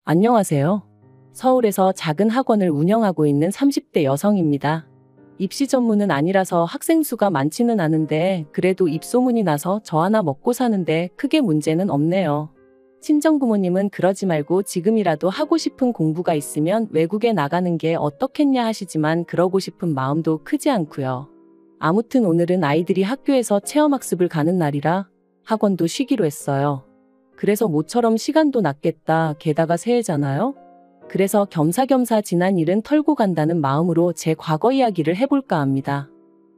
안녕하세요. 서울에서 작은 학원을 운영하고 있는 30대 여성입니다. 입시 전문은 아니라서 학생 수가 많지는 않은데 그래도 입소문이 나서 저 하나 먹고 사는데 크게 문제는 없네요. 친정부모님은 그러지 말고 지금이라도 하고 싶은 공부가 있으면 외국에 나가는 게 어떻겠냐 하시지만 그러고 싶은 마음도 크지 않고요. 아무튼 오늘은 아이들이 학교에서 체험학습을 가는 날이라 학원도 쉬기로 했어요. 그래서 모처럼 시간도 났겠다. 게다가 새해잖아요? 그래서 겸사겸사 지난 일은 털고 간다는 마음으로 제 과거 이야기를 해볼까 합니다.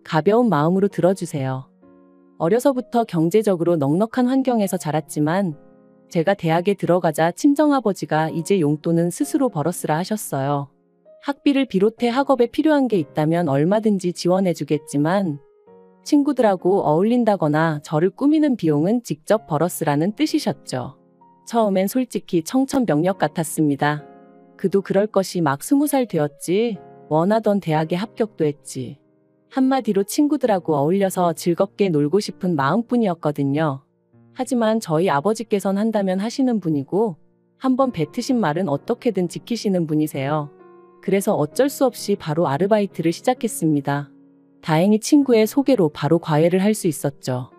가벼운 마음으로 들어주세요. 어려서부터 경제적으로 넉넉한 환경에서 자랐지만 제가 대학에 들어가자 친정아버지가 이제 용돈은 스스로 벌었으라 하셨어요. 학비를 비롯해 학업에 필요한 게 있다면 얼마든지 지원해주겠지만 친구들하고 어울린다거나 저를 꾸미는 비용은 직접 벌었으라는 뜻이셨죠. 처음엔 솔직히 청천벽력 같았습니다. 그도 그럴 것이 막 20살 되었지. 원하던 대학에 합격도 했지. 한마디로 친구들하고 어울려서 즐겁게 놀고 싶은 마음뿐이었거든요. 하지만 저희 아버지께선 한다면 하시는 분이고 한번 뱉으신 말은 어떻게든 지키시는 분이세요. 그래서 어쩔 수 없이 바로 아르바이트를 시작했습니다. 다행히 친구의 소개로 바로 과외를 할 수 있었죠.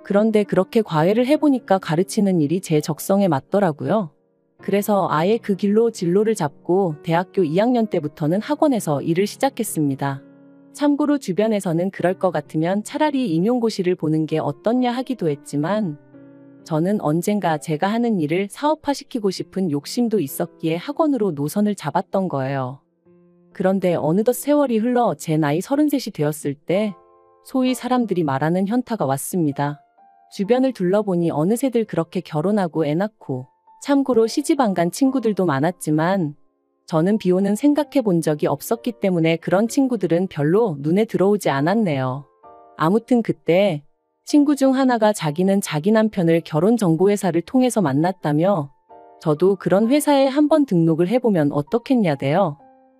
그런데 그렇게 과외를 해보니까 가르치는 일이 제 적성에 맞더라고요. 그래서 아예 그 길로 진로를 잡고 대학교 2학년 때부터는 학원에서 일을 시작했습니다. 참고로 주변에서는 그럴 것 같으면 차라리 임용고시를 보는 게 어떻냐 하기도 했지만 저는 언젠가 제가 하는 일을 사업화시키고 싶은 욕심도 있었기에 학원으로 노선을 잡았던 거예요. 그런데 어느덧 세월이 흘러 제 나이 33이 되었을 때 소위 사람들이 말하는 현타가 왔습니다. 주변을 둘러보니 어느새들 그렇게 결혼하고 애 낳고 참고로 시집 안 간 친구들도 많았지만 저는 비호는 생각해 본 적이 없었기 때문에 그런 친구들은 별로 눈에 들어오지 않았네요. 아무튼 그때 친구 중 하나가 자기는 자기 남편을 결혼정보회사를 통해서 만났다며 저도 그런 회사에 한번 등록을 해보면 어떻겠냐대요.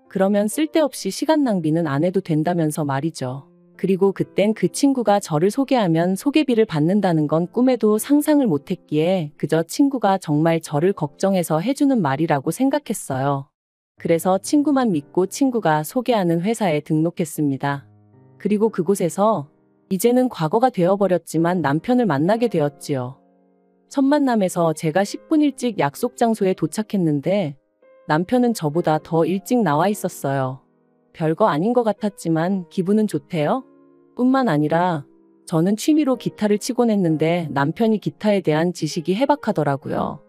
그러면 쓸데없이 시간 낭비는 안 해도 된다면서 말이죠. 그리고 그땐 그 친구가 저를 소개하면 소개비를 받는다는 건 꿈에도 상상을 못했기에 그저 친구가 정말 저를 걱정해서 해주는 말이라고 생각했어요. 그래서 친구만 믿고 친구가 소개하는 회사에 등록했습니다. 그리고 그곳에서 이제는 과거가 되어버렸지만 남편을 만나게 되었지요. 첫 만남에서 제가 10분 일찍 약속 장소에 도착했는데 남편은 저보다 더 일찍 나와 있었어요. 별거 아닌 것 같았지만 기분은 좋대요. 뿐만 아니라 저는 취미로 기타를 치곤 했는데 남편이 기타에 대한 지식이 해박하더라고요.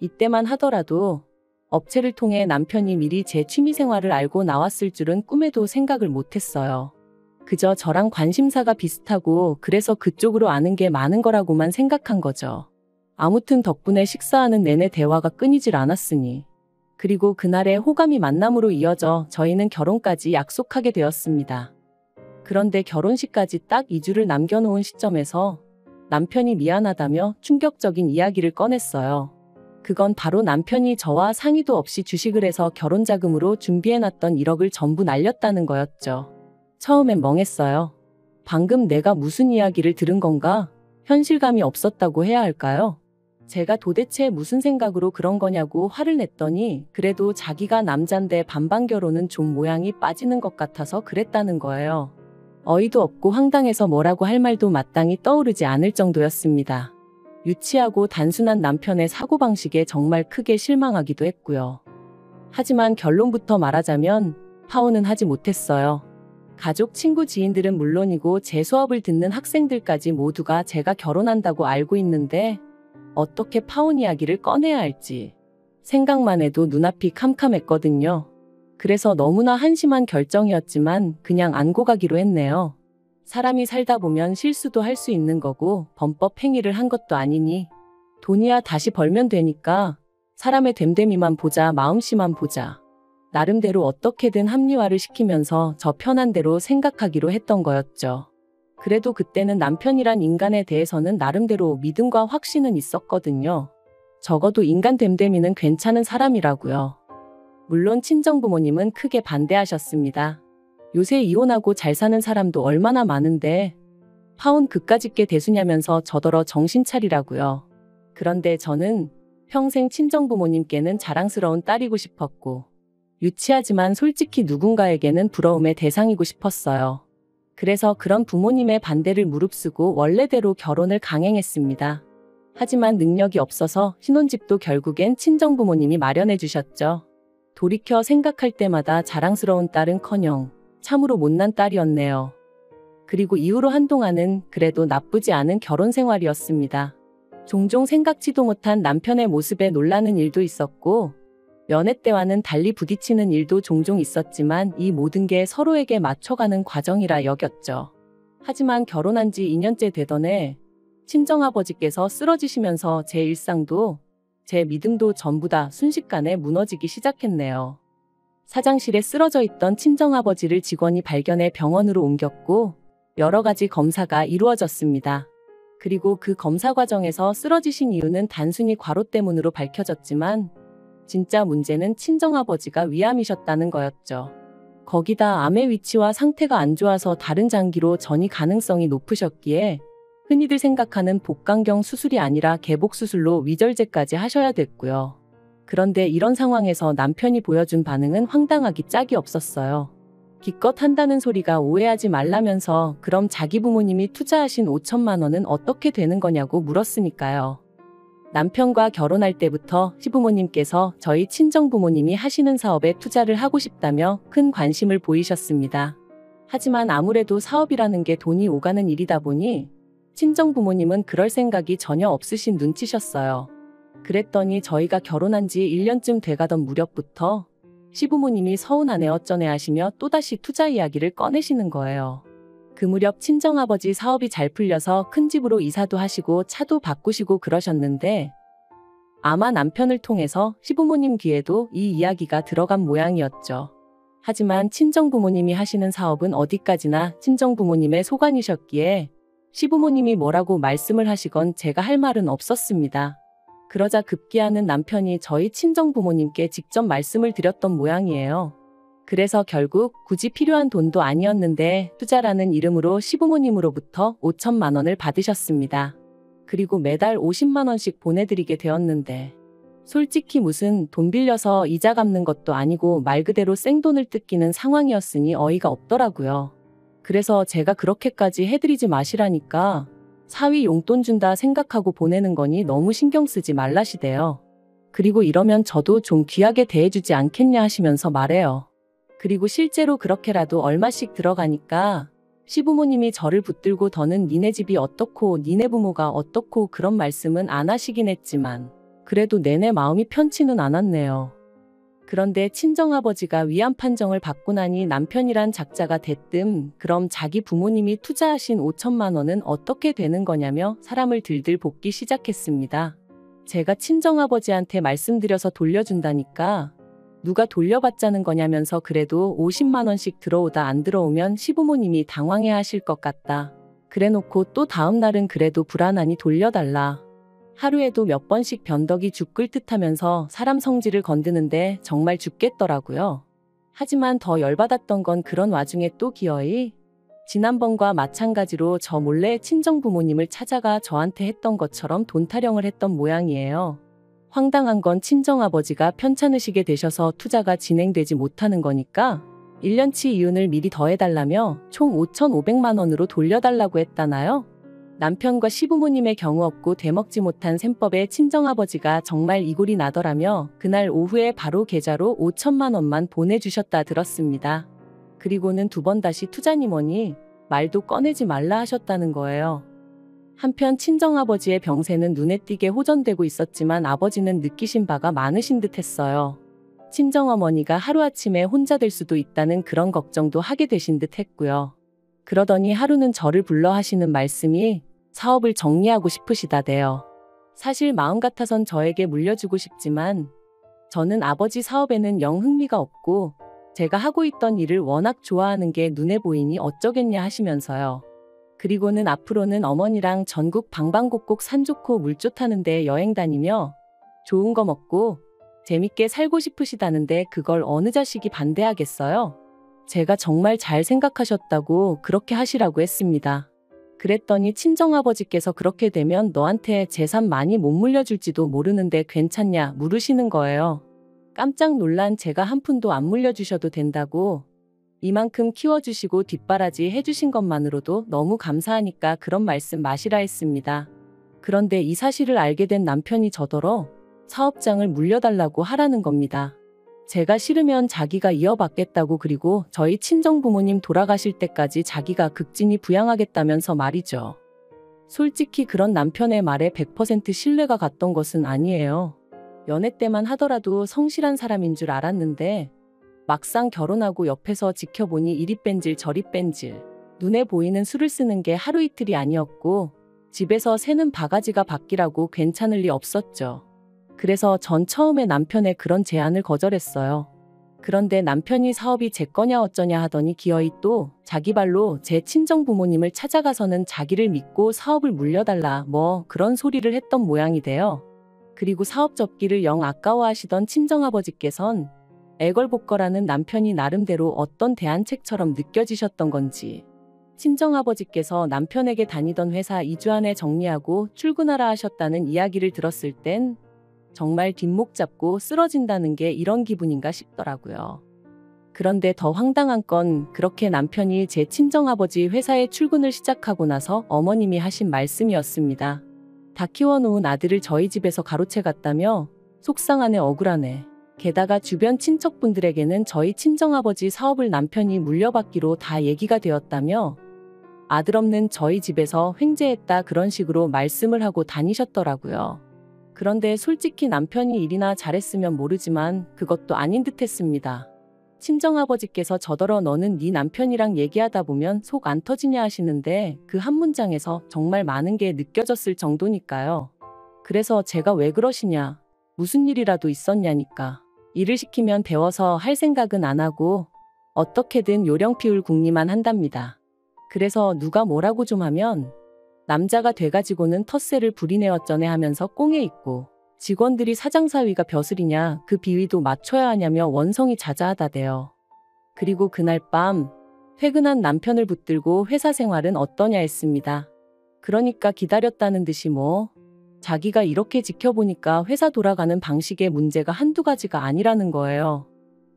이때만 하더라도 업체를 통해 남편이 미리 제 취미생활을 알고 나왔을 줄은 꿈에도 생각을 못했어요. 그저 저랑 관심사가 비슷하고 그래서 그쪽으로 아는 게 많은 거라고만 생각한 거죠. 아무튼 덕분에 식사하는 내내 대화가 끊이질 않았으니. 그리고 그날의 호감이 만남으로 이어져 저희는 결혼까지 약속하게 되었습니다. 그런데 결혼식까지 딱 2주를 남겨놓은 시점에서 남편이 미안하다며 충격적인 이야기를 꺼냈어요. 그건 바로 남편이 저와 상의도 없이 주식을 해서 결혼자금으로 준비해놨던 1억을 전부 날렸다는 거였죠. 처음엔 멍했어요. 방금 내가 무슨 이야기를 들은 건가? 현실감이 없었다고 해야 할까요? 제가 도대체 무슨 생각으로 그런 거냐고 화를 냈더니 그래도 자기가 남잔데 반반 결혼은 좀 모양이 빠지는 것 같아서 그랬다는 거예요. 어이도 없고 황당해서 뭐라고 할 말도 마땅히 떠오르지 않을 정도였습니다. 유치하고 단순한 남편의 사고방식에 정말 크게 실망하기도 했고요. 하지만 결론부터 말하자면 파혼은 하지 못했어요. 가족, 친구, 지인들은 물론이고 제 수업을 듣는 학생들까지 모두가 제가 결혼한다고 알고 있는데 어떻게 파혼 이야기를 꺼내야 할지 생각만 해도 눈앞이 캄캄했거든요. 그래서 너무나 한심한 결정이었지만 그냥 안고 가기로 했네요. 사람이 살다 보면 실수도 할 수 있는 거고 범법 행위를 한 것도 아니니 돈이야 다시 벌면 되니까 사람의 됨됨이만 보자, 마음씨만 보자. 나름대로 어떻게든 합리화를 시키면서 저 편한 대로 생각하기로 했던 거였죠. 그래도 그때는 남편이란 인간에 대해서는 나름대로 믿음과 확신은 있었거든요. 적어도 인간 됨됨이는 괜찮은 사람이라고요. 물론 친정부모님은 크게 반대하셨습니다. 요새 이혼하고 잘 사는 사람도 얼마나 많은데 파혼 그까짓 게 대수냐면서 저더러 정신 차리라고요. 그런데 저는 평생 친정부모님께는 자랑스러운 딸이고 싶었고, 유치하지만 솔직히 누군가에게는 부러움의 대상이고 싶었어요. 그래서 그런 부모님의 반대를 무릅쓰고 원래대로 결혼을 강행했습니다. 하지만 능력이 없어서 신혼집도 결국엔 친정부모님이 마련해 주셨죠. 돌이켜 생각할 때마다 자랑스러운 딸은커녕 참으로 못난 딸이었네요. 그리고 이후로 한동안은 그래도 나쁘지 않은 결혼 생활이었습니다. 종종 생각지도 못한 남편의 모습에 놀라는 일도 있었고, 연애 때와는 달리 부딪히는 일도 종종 있었지만 이 모든 게 서로에게 맞춰가는 과정이라 여겼죠. 하지만 결혼한 지 2년째 되던 해 친정아버지께서 쓰러지시면서 제 일상도 제 믿음도 전부 다 순식간에 무너지기 시작했네요. 사장실에 쓰러져 있던 친정아버지를 직원이 발견해 병원으로 옮겼고 여러 가지 검사가 이루어졌습니다. 그리고 그 검사 과정에서 쓰러지신 이유는 단순히 과로 때문으로 밝혀졌지만 진짜 문제는 친정아버지가 위암이셨다는 거였죠. 거기다 암의 위치와 상태가 안 좋아서 다른 장기로 전이 가능성이 높으셨기에 흔히들 생각하는 복강경 수술이 아니라 개복수술로 위절제까지 하셔야 됐고요. 그런데 이런 상황에서 남편이 보여준 반응은 황당하기 짝이 없었어요. 기껏 한다는 소리가 오해하지 말라면서 그럼 자기 부모님이 투자하신 5천만 원은 어떻게 되는 거냐고 물었으니까요. 남편과 결혼할 때부터 시부모님께서 저희 친정부모님이 하시는 사업에 투자를 하고 싶다며 큰 관심을 보이셨습니다. 하지만 아무래도 사업이라는 게 돈이 오가는 일이다 보니 친정부모님은 그럴 생각이 전혀 없으신 눈치셨어요. 그랬더니 저희가 결혼한 지 1년쯤 돼가던 무렵부터 시부모님이 서운하네 어쩌네 하시며 또다시 투자 이야기를 꺼내시는 거예요. 그 무렵 친정아버지 사업이 잘 풀려서 큰 집으로 이사도 하시고 차도 바꾸시고 그러셨는데 아마 남편을 통해서 시부모님 귀에도 이 이야기가 들어간 모양이었죠. 하지만 친정부모님이 하시는 사업은 어디까지나 친정부모님의 소관이셨기에 시부모님이 뭐라고 말씀을 하시건 제가 할 말은 없었습니다. 그러자 급기야는 남편이 저희 친정부모님께 직접 말씀을 드렸던 모양이에요. 그래서 결국 굳이 필요한 돈도 아니었는데 투자라는 이름으로 시부모님으로부터 5천만 원을 받으셨습니다. 그리고 매달 50만 원씩 보내드리게 되었는데 솔직히 무슨 돈 빌려서 이자 갚는 것도 아니고 말 그대로 생돈을 뜯기는 상황이었으니 어이가 없더라고요. 그래서 제가 그렇게까지 해드리지 마시라니까 사위 용돈 준다 생각하고 보내는 거니 너무 신경 쓰지 말라시대요. 그리고 이러면 저도 좀 귀하게 대해주지 않겠냐 하시면서 말해요. 그리고 실제로 그렇게라도 얼마씩 들어가니까 시부모님이 저를 붙들고 더는 니네 집이 어떻고 니네 부모가 어떻고 그런 말씀은 안 하시긴 했지만 그래도 내내 마음이 편치는 않았네요. 그런데 친정아버지가 위암 판정을 받고 나니 남편이란 작자가 대뜸 그럼 자기 부모님이 투자하신 5천만 원은 어떻게 되는 거냐며 사람을 들들 볶기 시작했습니다. 제가 친정아버지한테 말씀드려서 돌려준다니까 누가 돌려받자는 거냐면서 그래도 50만 원씩 들어오다 안 들어오면 시부모님이 당황해 하실 것 같다. 그래놓고 또 다음 날은 그래도 불안하니 돌려달라. 하루에도 몇 번씩 변덕이 죽을 듯 하면서 사람 성질을 건드는데 정말 죽겠더라고요. 하지만 더 열받았던 건 그런 와중에 또 기어이 지난번과 마찬가지로 저 몰래 친정부모님을 찾아가 저한테 했던 것처럼 돈 타령을 했던 모양이에요. 황당한 건 친정아버지가 편찮으시게 되셔서 투자가 진행되지 못하는 거니까 1년치 이윤을 미리 더해달라며 총 5,500만 원으로 돌려달라고 했다나요? 남편과 시부모님의 경우 없고 되먹지 못한 셈법에 친정아버지가 정말 이골이 나더라며 그날 오후에 바로 계좌로 5천만 원만 보내주셨다 들었습니다. 그리고는 두 번 다시 투자니 뭐니 말도 꺼내지 말라 하셨다는 거예요. 한편 친정아버지의 병세는 눈에 띄게 호전되고 있었지만 아버지는 느끼신 바가 많으신 듯 했어요. 친정어머니가 하루아침에 혼자 될 수도 있다는 그런 걱정도 하게 되신 듯 했고요. 그러더니 하루는 저를 불러 하시는 말씀이 사업을 정리하고 싶으시다대요. 사실 마음 같아선 저에게 물려주고 싶지만 저는 아버지 사업에는 영 흥미가 없고 제가 하고 있던 일을 워낙 좋아하는 게 눈에 보이니 어쩌겠냐 하시면서요. 그리고는 앞으로는 어머니랑 전국 방방곡곡 산 좋고 물 좋다는데 여행 다니며 좋은 거 먹고 재밌게 살고 싶으시다는데 그걸 어느 자식이 반대하겠어요? 제가 정말 잘 생각하셨다고 그렇게 하시라고 했습니다. 그랬더니 친정아버지께서 그렇게 되면 너한테 재산 많이 못 물려줄지도 모르는데 괜찮냐 물으시는 거예요. 깜짝 놀란 제가 한 푼도 안 물려주셔도 된다고, 이만큼 키워주시고 뒷바라지 해주신 것만으로도 너무 감사하니까 그런 말씀 마시라 했습니다. 그런데 이 사실을 알게 된 남편이 저더러 사업장을 물려달라고 하라는 겁니다. 제가 싫으면 자기가 이어받겠다고, 그리고 저희 친정부모님 돌아가실 때까지 자기가 극진히 부양하겠다면서 말이죠. 솔직히 그런 남편의 말에 100% 신뢰가 갔던 것은 아니에요. 연애 때만 하더라도 성실한 사람인 줄 알았는데 막상 결혼하고 옆에서 지켜보니 이리 뺀질 저리 뺀질, 눈에 보이는 수를 쓰는 게 하루 이틀이 아니었고 집에서 새는 바가지가 바뀌라고 괜찮을 리 없었죠. 그래서 전 처음에 남편의 그런 제안을 거절했어요. 그런데 남편이 사업이 제 거냐 어쩌냐 하더니 기어이 또 자기 발로 제 친정부모님을 찾아가서는 자기를 믿고 사업을 물려달라 뭐 그런 소리를 했던 모양이 돼요. 그리고 사업 접기를 영 아까워하시던 친정아버지께선 애걸복걸하는 남편이 나름대로 어떤 대안책처럼 느껴지셨던 건지 친정아버지께서 남편에게 다니던 회사 2주 안에 정리하고 출근하라 하셨다는 이야기를 들었을 땐 정말 뒷목 잡고 쓰러진다는 게 이런 기분인가 싶더라고요. 그런데 더 황당한 건 그렇게 남편이 제 친정아버지 회사에 출근을 시작하고 나서 어머님이 하신 말씀이었습니다. 다 키워놓은 아들을 저희 집에서 가로채 갔다며 속상하네 억울하네. 게다가 주변 친척분들에게는 저희 친정아버지 사업을 남편이 물려받기로 다 얘기가 되었다며 아들 없는 저희 집에서 횡재했다 그런 식으로 말씀을 하고 다니셨더라고요. 그런데 솔직히 남편이 일이나 잘했으면 모르지만 그것도 아닌 듯 했습니다. 친정아버지께서 저더러 너는 네 남편이랑 얘기하다 보면 속 안 터지냐 하시는데 그 한 문장에서 정말 많은 게 느껴졌을 정도니까요. 그래서 제가 왜 그러시냐, 무슨 일이라도 있었냐니까. 일을 시키면 배워서 할 생각은 안 하고 어떻게든 요령 피울 궁리만 한답니다. 그래서 누가 뭐라고 좀 하면 남자가 돼가지고는 텃세를 부리네 어쩌네 하면서 꽁에 있고, 직원들이 사장사위가 벼슬이냐 그 비위도 맞춰야 하냐며 원성이 자자하다대요. 그리고 그날 밤 퇴근한 남편을 붙들고 회사 생활은 어떠냐 했습니다. 그러니까 기다렸다는 듯이 뭐 자기가 이렇게 지켜보니까 회사 돌아가는 방식의 문제가 한두 가지가 아니라는 거예요.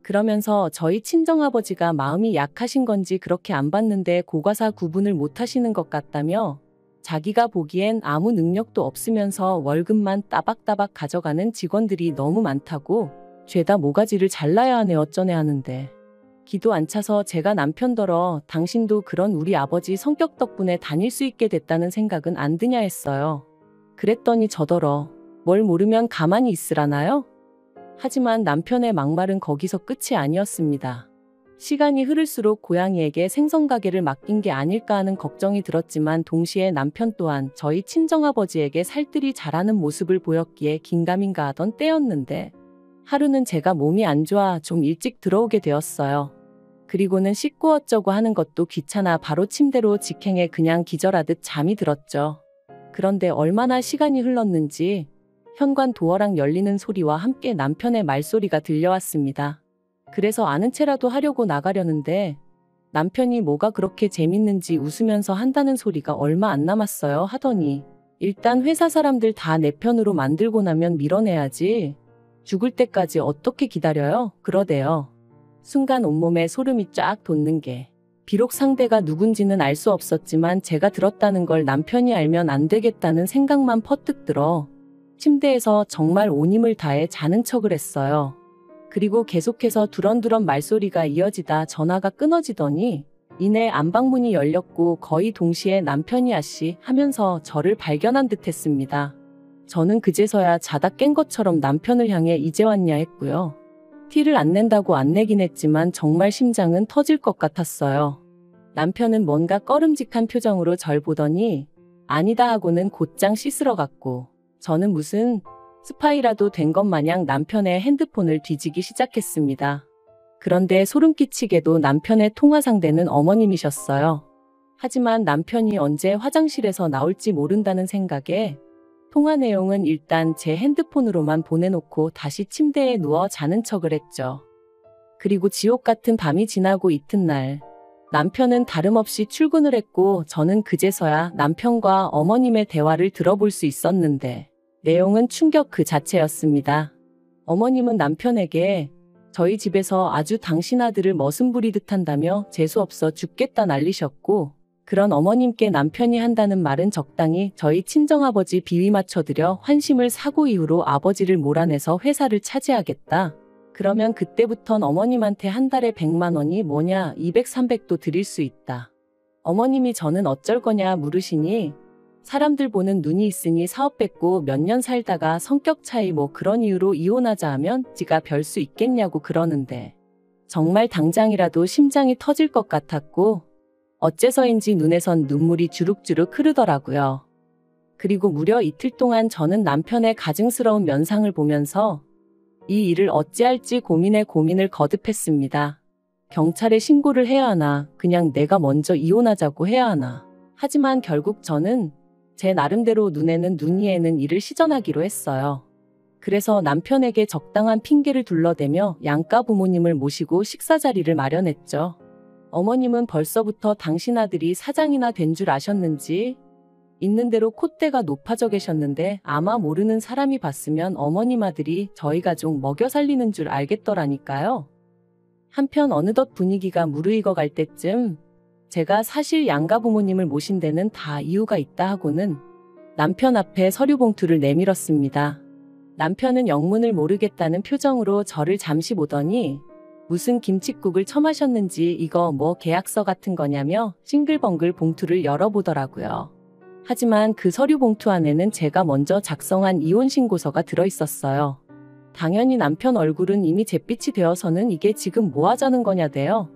그러면서 저희 친정아버지가 마음이 약하신 건지 그렇게 안 봤는데 고과사 구분을 못 하시는 것 같다며 자기가 보기엔 아무 능력도 없으면서 월급만 따박따박 가져가는 직원들이 너무 많다고 죄다 모가지를 잘라야 하네 어쩌네 하는데, 기도 안 차서 제가 남편더러 당신도 그런 우리 아버지 성격 덕분에 다닐 수 있게 됐다는 생각은 안 드냐 했어요. 그랬더니 저더러 뭘 모르면 가만히 있으라나요? 하지만 남편의 막말은 거기서 끝이 아니었습니다. 시간이 흐를수록 고양이에게 생선가게를 맡긴 게 아닐까 하는 걱정이 들었지만 동시에 남편 또한 저희 친정아버지에게 살뜰히 잘하는 모습을 보였기에 긴가민가 하던 때였는데 하루는 제가 몸이 안 좋아 좀 일찍 들어오게 되었어요. 그리고는 씻고 어쩌고 하는 것도 귀찮아 바로 침대로 직행해 그냥 기절하듯 잠이 들었죠. 그런데 얼마나 시간이 흘렀는지 현관 도어락 열리는 소리와 함께 남편의 말소리가 들려왔습니다. 그래서 아는 체라도 하려고 나가려는데 남편이 뭐가 그렇게 재밌는지 웃으면서 한다는 소리가 얼마 안 남았어요 하더니 일단 회사 사람들 다 내 편으로 만들고 나면 밀어내야지. 죽을 때까지 어떻게 기다려요? 그러대요. 순간 온몸에 소름이 쫙 돋는 게, 비록 상대가 누군지는 알 수 없었지만 제가 들었다는 걸 남편이 알면 안 되겠다는 생각만 퍼뜩 들어 침대에서 정말 온 힘을 다해 자는 척을 했어요. 그리고 계속해서 두런두런 말소리가 이어지다 전화가 끊어지더니 이내 안방문이 열렸고 거의 동시에 남편이 아씨 하면서 저를 발견한 듯 했습니다. 저는 그제서야 자다 깬 것처럼 남편을 향해 이제 왔냐 했고요. 티를 안 낸다고 안 내긴 했지만 정말 심장은 터질 것 같았어요. 남편은 뭔가 꺼름직한 표정으로 절 보더니 아니다 하고는 곧장 씻으러 갔고, 저는 무슨 스파이라도 된 것 마냥 남편의 핸드폰을 뒤지기 시작했습니다. 그런데 소름 끼치게도 남편의 통화 상대는 어머님이셨어요. 하지만 남편이 언제 화장실에서 나올지 모른다는 생각에 통화 내용은 일단 제 핸드폰으로만 보내놓고 다시 침대에 누워 자는 척을 했죠. 그리고 지옥 같은 밤이 지나고 이튿날 남편은 다름없이 출근을 했고 저는 그제서야 남편과 어머님의 대화를 들어볼 수 있었는데 내용은 충격 그 자체였습니다. 어머님은 남편에게 저희 집에서 아주 당신 아들을 머슴 부리듯 한다며 재수없어 죽겠다 난리셨고, 그런 어머님께 남편이 한다는 말은 적당히 저희 친정아버지 비위 맞춰드려 환심을 사고 이후로 아버지를 몰아내서 회사를 차지하겠다. 그러면 그때부턴 어머님한테 한 달에 100만 원이 뭐냐 200, 300도 드릴 수 있다. 어머님이 저는 어쩔 거냐 물으시니 사람들 보는 눈이 있으니 사업 뺏고 몇 년 살다가 성격 차이 뭐 그런 이유로 이혼하자 하면 지가 별 수 있겠냐고 그러는데 정말 당장이라도 심장이 터질 것 같았고 어째서인지 눈에선 눈물이 주룩주룩 흐르더라고요. 그리고 무려 이틀 동안 저는 남편의 가증스러운 면상을 보면서 이 일을 어찌할지 고민을 거듭했습니다. 경찰에 신고를 해야 하나, 그냥 내가 먼저 이혼하자고 해야 하나. 하지만 결국 저는 제 나름대로 눈에는 눈 위에는 일을 시전하기로 했어요. 그래서 남편에게 적당한 핑계를 둘러대며 양가 부모님을 모시고 식사 자리를 마련했죠. 어머님은 벌써부터 당신 아들이 사장이나 된 줄 아셨는지 있는 대로 콧대가 높아져 계셨는데 아마 모르는 사람이 봤으면 어머님 아들이 저희 가족 먹여 살리는 줄 알겠더라니까요. 한편 어느덧 분위기가 무르익어 갈 때쯤 제가 사실 양가 부모님을 모신 데는 다 이유가 있다 하고는 남편 앞에 서류 봉투를 내밀었습니다. 남편은 영문을 모르겠다는 표정으로 저를 잠시 보더니 무슨 김칫국을 처마셨는지 이거 뭐 계약서 같은 거냐며 싱글벙글 봉투를 열어보더라고요. 하지만 그 서류 봉투 안에는 제가 먼저 작성한 이혼 신고서가 들어있었어요. 당연히 남편 얼굴은 이미 잿빛이 되어서는 이게 지금 뭐 하자는 거냐대요.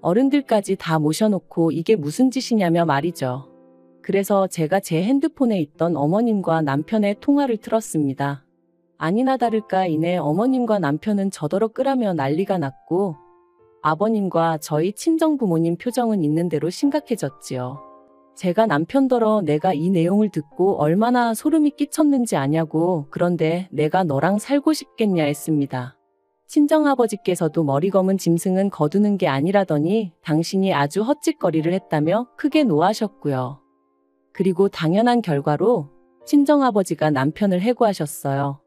어른들까지 다 모셔놓고 이게 무슨 짓이냐며 말이죠. 그래서 제가 제 핸드폰에 있던 어머님과 남편의 통화를 틀었습니다. 아니나 다를까 이내 어머님과 남편은 저더러 끄라며 난리가 났고 아버님과 저희 친정부모님 표정은 있는 대로 심각해졌지요. 제가 남편더러 내가 이 내용을 듣고 얼마나 소름이 끼쳤는지 아냐고, 그런데 내가 너랑 살고 싶겠냐 했습니다. 친정아버지께서도 머리 검은 짐승은 거두는 게 아니라더니 당신이 아주 헛짓거리를 했다며 크게 노하셨고요. 그리고 당연한 결과로 친정아버지가 남편을 해고하셨어요.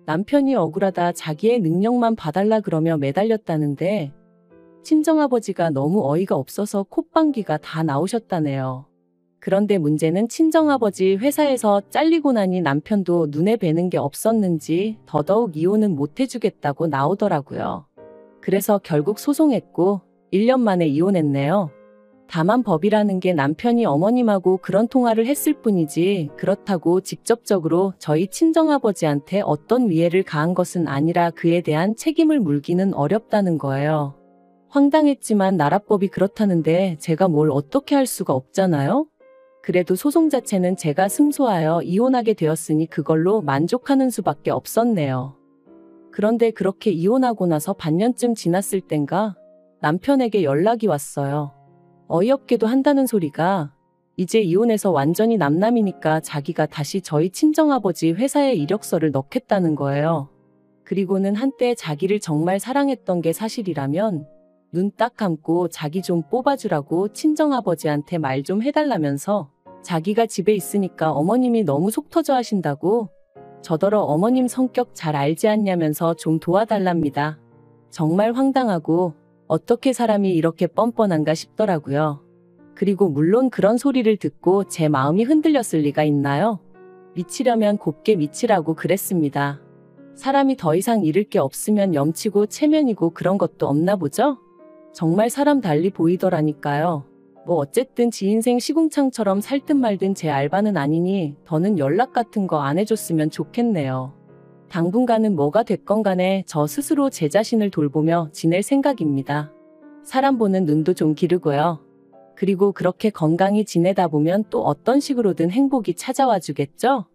남편이 억울하다 자기의 능력만 봐달라 그러며 매달렸다는데 친정아버지가 너무 어이가 없어서 콧방귀가 다 나오셨다네요. 그런데 문제는 친정아버지 회사에서 잘리고 나니 남편도 눈에 뵈는 게 없었는지 더더욱 이혼은 못 해주겠다고 나오더라고요. 그래서 결국 소송했고 1년 만에 이혼했네요. 다만 법이라는 게 남편이 어머님하고 그런 통화를 했을 뿐이지 그렇다고 직접적으로 저희 친정아버지한테 어떤 위해를 가한 것은 아니라 그에 대한 책임을 물기는 어렵다는 거예요. 황당했지만 나라법이 그렇다는데 제가 뭘 어떻게 할 수가 없잖아요? 그래도 소송 자체는 제가 승소하여 이혼하게 되었으니 그걸로 만족하는 수밖에 없었네요. 그런데 그렇게 이혼하고 나서 반년쯤 지났을 땐가 남편에게 연락이 왔어요. 어이없게도 한다는 소리가 이제 이혼해서 완전히 남남이니까 자기가 다시 저희 친정아버지 회사에 이력서를 넣겠다는 거예요. 그리고는 한때 자기를 정말 사랑했던 게 사실이라면 눈 딱 감고 자기 좀 뽑아주라고 친정아버지한테 말 좀 해달라면서 자기가 집에 있으니까 어머님이 너무 속 터져 하신다고 저더러 어머님 성격 잘 알지 않냐면서 좀 도와달랍니다. 정말 황당하고 어떻게 사람이 이렇게 뻔뻔한가 싶더라고요. 그리고 물론 그런 소리를 듣고 제 마음이 흔들렸을 리가 있나요? 미치려면 곱게 미치라고 그랬습니다. 사람이 더 이상 잃을 게 없으면 염치고 체면이고 그런 것도 없나 보죠? 정말 사람 달리 보이더라니까요. 뭐 어쨌든 지 인생 시궁창처럼 살든 말든 제 알바는 아니니 더는 연락 같은 거 안 해줬으면 좋겠네요. 당분간은 뭐가 됐건 간에 저 스스로 제 자신을 돌보며 지낼 생각입니다. 사람 보는 눈도 좀 기르고요. 그리고 그렇게 건강히 지내다 보면 또 어떤 식으로든 행복이 찾아와 주겠죠?